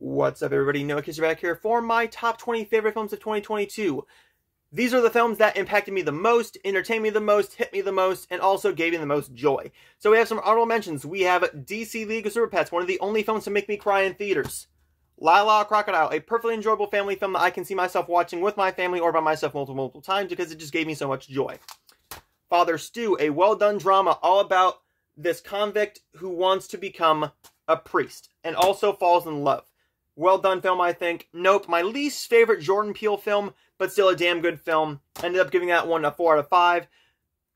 What's up, everybody? Noah Kisser back here for my top 20 favorite films of 2022. These are the films that impacted me the most, entertained me the most, hit me the most, and also gave me the most joy. So we have some honorable mentions. We have DC League of Super Pets, one of the only films to make me cry in theaters. Lyle Lyle Crocodile, a perfectly enjoyable family film that I can see myself watching with my family or by myself multiple times because it just gave me so much joy. Father Stu, a well-done drama all about this convict who wants to become a priest and also falls in love. Well done film, I think. Nope, my least favorite Jordan Peele film, but still a damn good film. Ended up giving that one a 4 out of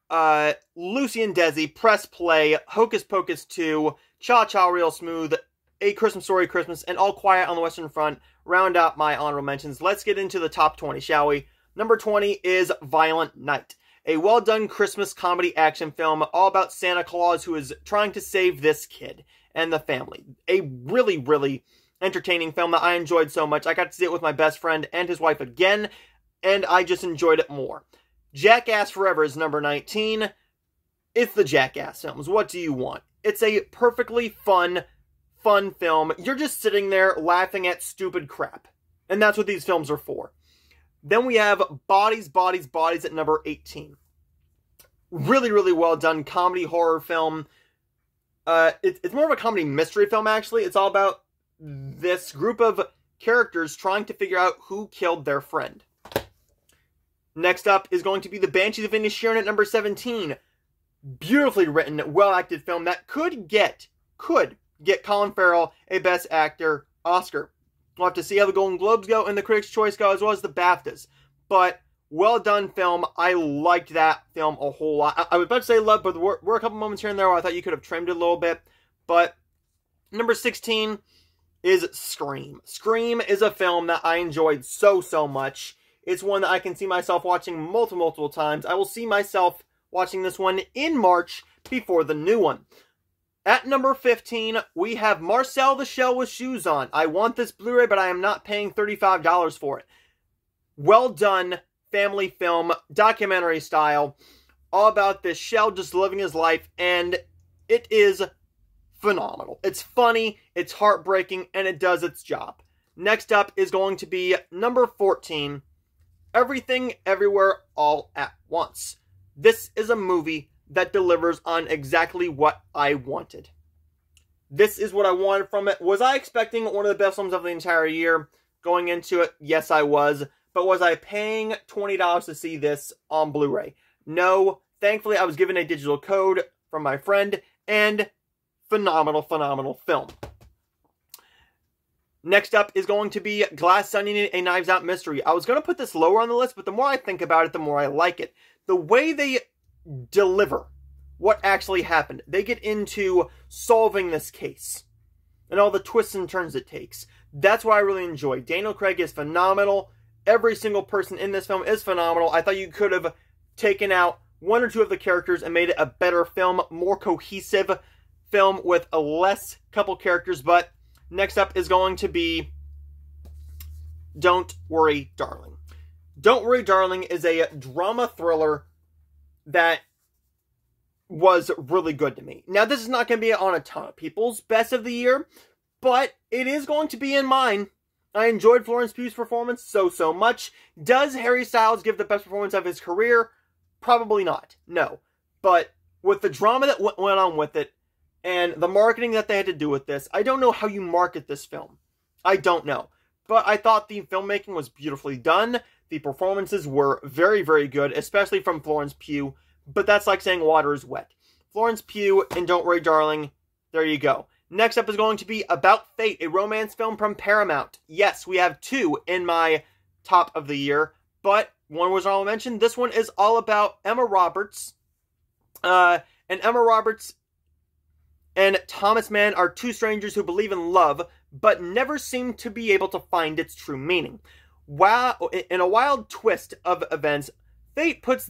5. Lucy and Desi, Press Play, Hocus Pocus 2, Cha Cha Real Smooth, A Christmas Story Christmas, and All Quiet on the Western Front round out my honorable mentions. Let's get into the top 20, shall we? Number 20 is Violent Night, a well-done Christmas comedy action film all about Santa Claus who is trying to save this kid and the family. A really entertaining film that I enjoyed so much. I got to see it with my best friend and his wife again, and I just enjoyed it more. Jackass Forever is number 19. It's the Jackass films. What do you want? It's a perfectly fun film. You're just sitting there laughing at stupid crap. And that's what these films are for. Then we have Bodies at number 18. Really well done comedy horror film. It's more of a comedy mystery film, actually. It's all about this group of characters trying to figure out who killed their friend. Next up is going to be The Banshees of Inisherin at number 17. Beautifully written, well-acted film that could get Colin Farrell a Best Actor Oscar. We'll have to see how the Golden Globes go and the Critics' Choice go, as well as the BAFTAs. But, well done film. I liked that film a whole lot. I was about to say love, but there were a couple moments here and there where I thought you could have trimmed it a little bit. But, number 16 is Scream. Scream is a film that I enjoyed so much. It's one that I can see myself watching multiple times. I will see myself watching this one in March before the new one. At number 15, we have Marcel the Shell with Shoes On. I want this Blu-ray, but I am not paying $35 for it. Well done family film, documentary style, all about this shell just living his life, and it is phenomenal. It's funny, it's heartbreaking, and it does its job. Next up is going to be number 14, Everything Everywhere All at Once. This is a movie that delivers on exactly what I wanted. This is what I wanted from it. Was I expecting one of the best films of the entire year going into it? Yes, I was. But was I paying $20 to see this on Blu-ray? No. Thankfully, I was given a digital code from my friend, and phenomenal film. Next up is going to be Glass Onion, a Knives Out mystery. I was going to put this lower on the list, but the more I think about it, the more I like it. The way they deliver what actually happened. They get into solving this case and all the twists and turns it takes. That's what I really enjoy. Daniel Craig is phenomenal. Every single person in this film is phenomenal. I thought you could have taken out one or two of the characters and made it a better film, more cohesive film with a less couple characters. But next up is going to be Don't Worry, Darling. Don't Worry, Darling is a drama thriller that was really good to me. Now, this is not going to be on a ton of people's best of the year, but it is going to be in mine. I enjoyed Florence Pugh's performance so much. Does Harry Styles give the best performance of his career? Probably not. No. But with the drama that went on with it, and the marketing that they had to do with this, I don't know how you market this film. I don't know. But I thought the filmmaking was beautifully done. The performances were very good, especially from Florence Pugh. But that's like saying water is wet. Florence Pugh and Don't Worry, Darling. There you go. Next up is going to be About Fate, a romance film from Paramount. Yes, we have two in my top of the year, but one was all mentioned. This one is all about Emma Roberts. And Emma Roberts and Thomas Mann are two strangers who believe in love, but never seem to be able to find its true meaning. In a wild twist of events, fate puts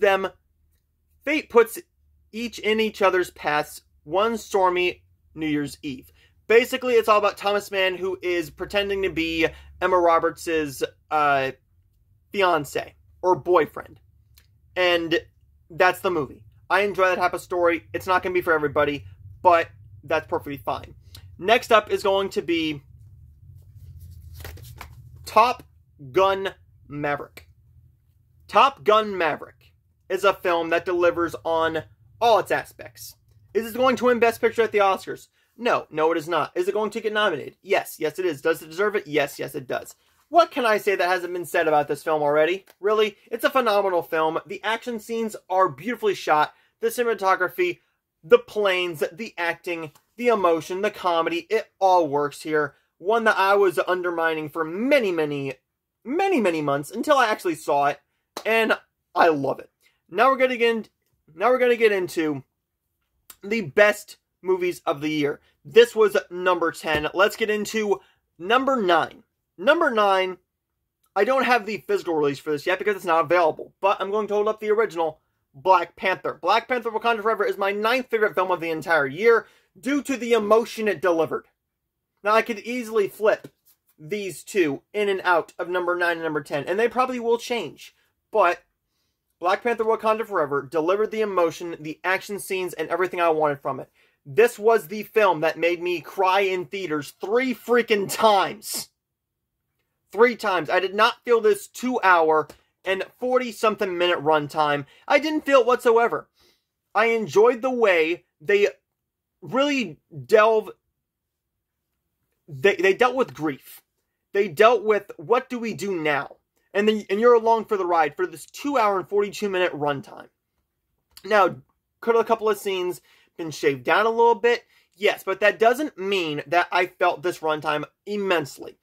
each in each other's paths one stormy New Year's Eve. Basically, it's all about Thomas Mann, who is pretending to be Emma Roberts' fiance or boyfriend. And that's the movie. I enjoy that type of story. It's not going to be for everybody, but that's perfectly fine. Next up is going to be Top Gun Maverick. Top Gun Maverick is a film that delivers on all its aspects. Is it going to win Best Picture at the Oscars? No, it is not. Is it going to get nominated? Yes, it is. Does it deserve it? Yes, it does. What can I say that hasn't been said about this film already? Really? It's a phenomenal film. The action scenes are beautifully shot. The cinematography, the planes, the acting, the emotion, the comedy, it all works here. One that I was undermining for many months until I actually saw it, and I love it. Now we're gonna get into the best movies of the year. This was number 10. Let's get into number 9. Number 9, I don't have the physical release for this yet because it's not available, but I'm going to hold up the original, Black Panther. Black Panther Wakanda Forever is my 9th favorite film of the entire year due to the emotion it delivered. Now, I could easily flip these two in and out of number 9 and number 10, and they probably will change, but Black Panther Wakanda Forever delivered the emotion, the action scenes, and everything I wanted from it. This was the film that made me cry in theaters 3 freaking times. 3 times. I did not feel this 2-hour and 40-something minute runtime. I didn't feel it whatsoever. I enjoyed the way they really delve... They dealt with grief. They dealt with what do we do now? And you're along for the ride for this 2-hour and 42-minute runtime. Now, could a couple of scenes been shaved down a little bit? Yes, but that doesn't mean that I felt this runtime immensely.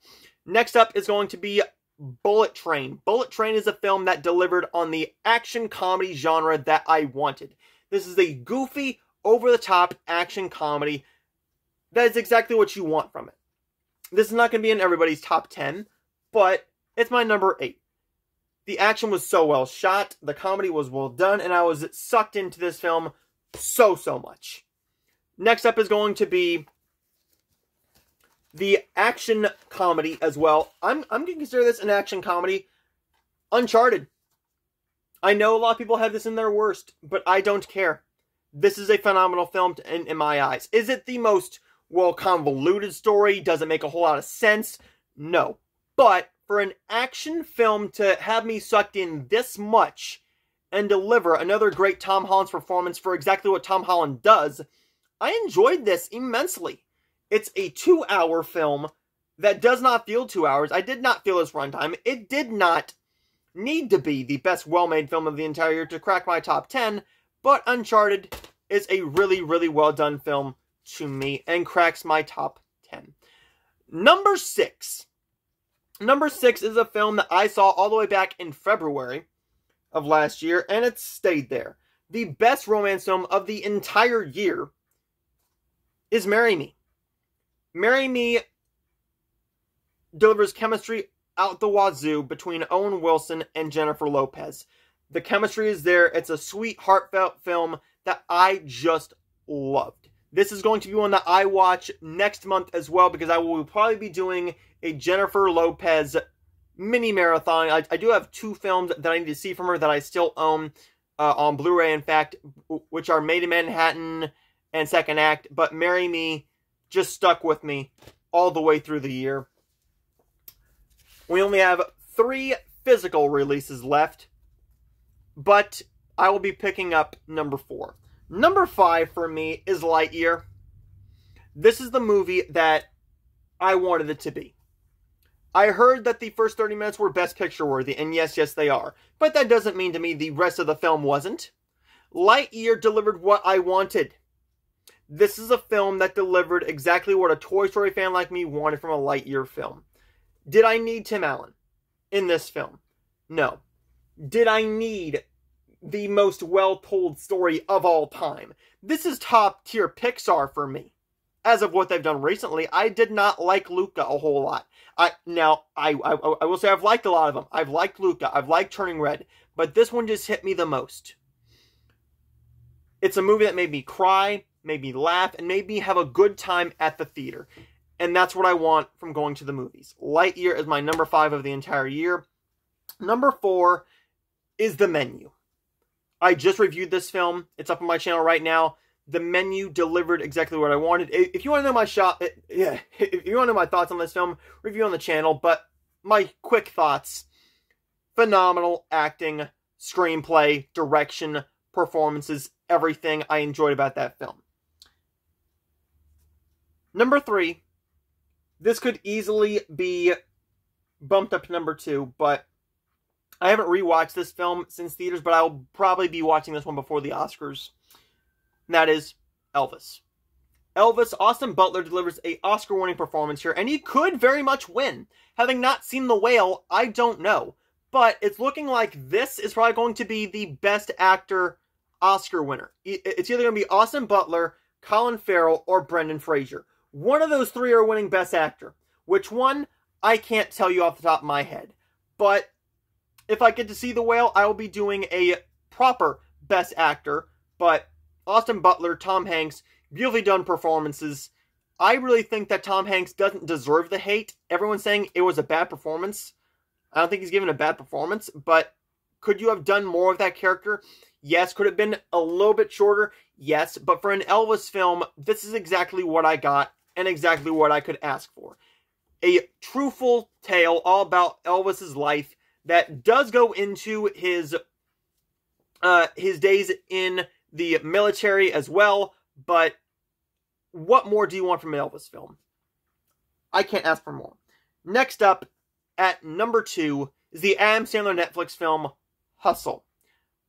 Next up is going to be Bullet Train. Bullet Train is a film that delivered on the action comedy genre that I wanted. This is a goofy, over-the-top action comedy that is exactly what you want from it. This is not going to be in everybody's top 10, but it's my number 8. The action was so well shot, the comedy was well done, and I was sucked into this film so much. Next up is going to be the action comedy as well. I'm going to consider this an action comedy. Uncharted. I know a lot of people have this in their worst, but I don't care. This is a phenomenal film in my eyes. Is it the most convoluted story? Does it make a whole lot of sense? No. But for an action film to have me sucked in this much and deliver another great Tom Holland's performance for exactly what Tom Holland does, I enjoyed this immensely. It's a 2-hour film that does not feel 2 hours. I did not feel this runtime. It did not need to be the best well-made film of the entire year to crack my top 10, but Uncharted is a really well done film to me and cracks my top 10. Number 6. Number 6 is a film that I saw all the way back in February of last year, and it stayed there. The best romance film of the entire year is Marry Me. Marry Me delivers chemistry out the wazoo between Owen Wilson and Jennifer Lopez. The chemistry is there. It's a sweet, heartfelt film that I just loved. This is going to be one that I watch next month as well because I will probably be doing a Jennifer Lopez mini marathon. I do have 2 films that I need to see from her that I still own on Blu-ray, in fact, which are Made in Manhattan and Second Act, but Marry Me just stuck with me all the way through the year. We only have 3 physical releases left, but I will be picking up number 4. Number 5 for me is Lightyear. This is the movie that I wanted it to be. I heard that the first 30 minutes were Best Picture worthy, and yes, they are. But that doesn't mean to me the rest of the film wasn't. Lightyear delivered what I wanted. This is a film that delivered exactly what a Toy Story fan like me wanted from a Lightyear film. Did I need Tim Allen in this film? No. Did I need the most well-told story of all time? This is top-tier Pixar for me. As of what they've done recently, I did not like Luca a whole lot. I will say I've liked a lot of them. I've liked Luca. I've liked Turning Red. But this one just hit me the most. It's a movie that made me cry, made me laugh, and made me have a good time at the theater. And that's what I want from going to the movies. Lightyear is my number 5 of the entire year. Number 4 is The Menu. I just reviewed this film. It's up on my channel right now. The Menu delivered exactly what I wanted. If you want to know my if you want to know my thoughts on this film, review on the channel. But my quick thoughts. Phenomenal acting, screenplay, direction, performances, everything I enjoyed about that film. Number 3. This could easily be bumped up to number 2, but I haven't rewatched this film since theaters, but I'll probably be watching this one before the Oscars. And that is Elvis. Elvis, Austin Butler delivers an Oscar-winning performance here, and he could very much win. Having not seen The Whale, I don't know. But it's looking like this is probably going to be the Best Actor Oscar winner. It's either going to be Austin Butler, Colin Farrell, or Brendan Fraser. One of those 3 are winning Best Actor. Which one? I can't tell you off the top of my head. But if I get to see The Whale, I will be doing a proper Best Actor. But Austin Butler, Tom Hanks, beautifully done performances. I really think that Tom Hanks doesn't deserve the hate. Everyone's saying it was a bad performance. I don't think he's given a bad performance, but could you have done more of that character? Yes. Could it have been a little bit shorter? Yes. But for an Elvis film, this is exactly what I got and exactly what I could ask for. A truthful tale all about Elvis's life that does go into his days in the military as well, but what more do you want from an Elvis film? I can't ask for more. Next up, at number 2, is the Adam Sandler Netflix film, Hustle.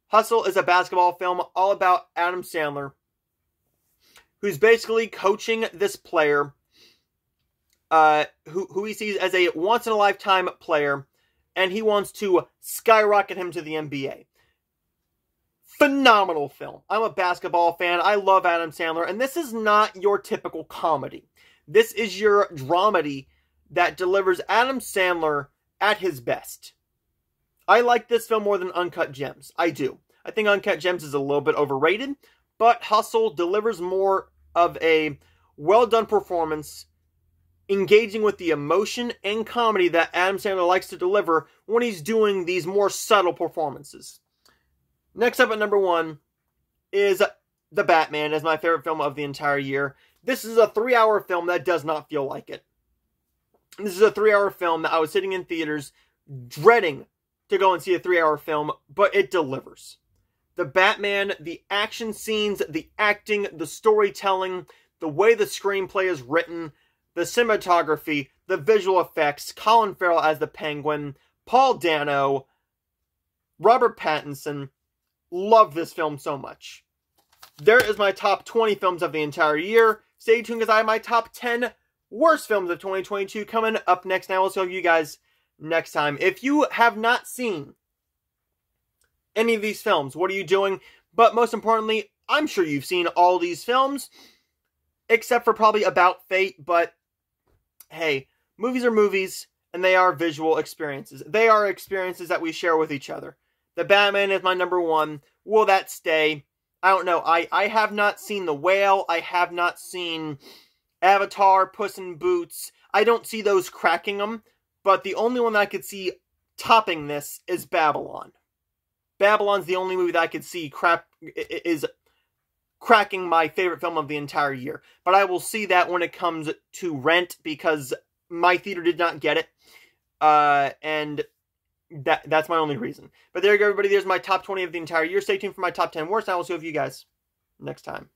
Hustle is a basketball film all about Adam Sandler, who's basically coaching this player, who he sees as a once-in-a-lifetime player, and he wants to skyrocket him to the NBA. Phenomenal film. I'm a basketball fan. I love Adam Sandler, and this is not your typical comedy. This is your dramedy that delivers Adam Sandler at his best. I like this film more than Uncut Gems. I do. I think Uncut Gems is a little bit overrated, but Hustle delivers more of a well-done performance, engaging with the emotion and comedy that Adam Sandler likes to deliver when he's doing these more subtle performances. Next up at number 1 is The Batman, as my favorite film of the entire year. This is a 3-hour film that does not feel like it. This is a 3-hour film that I was sitting in theaters dreading to go and see a 3-hour film, but it delivers. The Batman, the action scenes, the acting, the storytelling, the way the screenplay is written, the cinematography, the visual effects, Colin Farrell as the Penguin, Paul Dano, Robert Pattinson. Love this film so much. There is my top 20 films of the entire year. Stay tuned because I have my top 10 worst films of 2022 coming up next. And I will see you guys next time. If you have not seen any of these films, what are you doing? But most importantly, I'm sure you've seen all these films, except for probably About Fate. But hey, movies are movies, and they are visual experiences. They are experiences that we share with each other. The Batman is my number 1. Will that stay? I don't know. I have not seen The Whale. I have not seen Avatar, Puss in Boots. I don't see those cracking them. But the only one that I could see topping this is Babylon. Babylon's the only movie that I could see is cracking my favorite film of the entire year. But I will see that when it comes to Rent, because my theater did not get it. And that's my only reason. But there you go, everybody. There's my top 20 of the entire year. Stay tuned for my top 10 worst. I will see you guys next time.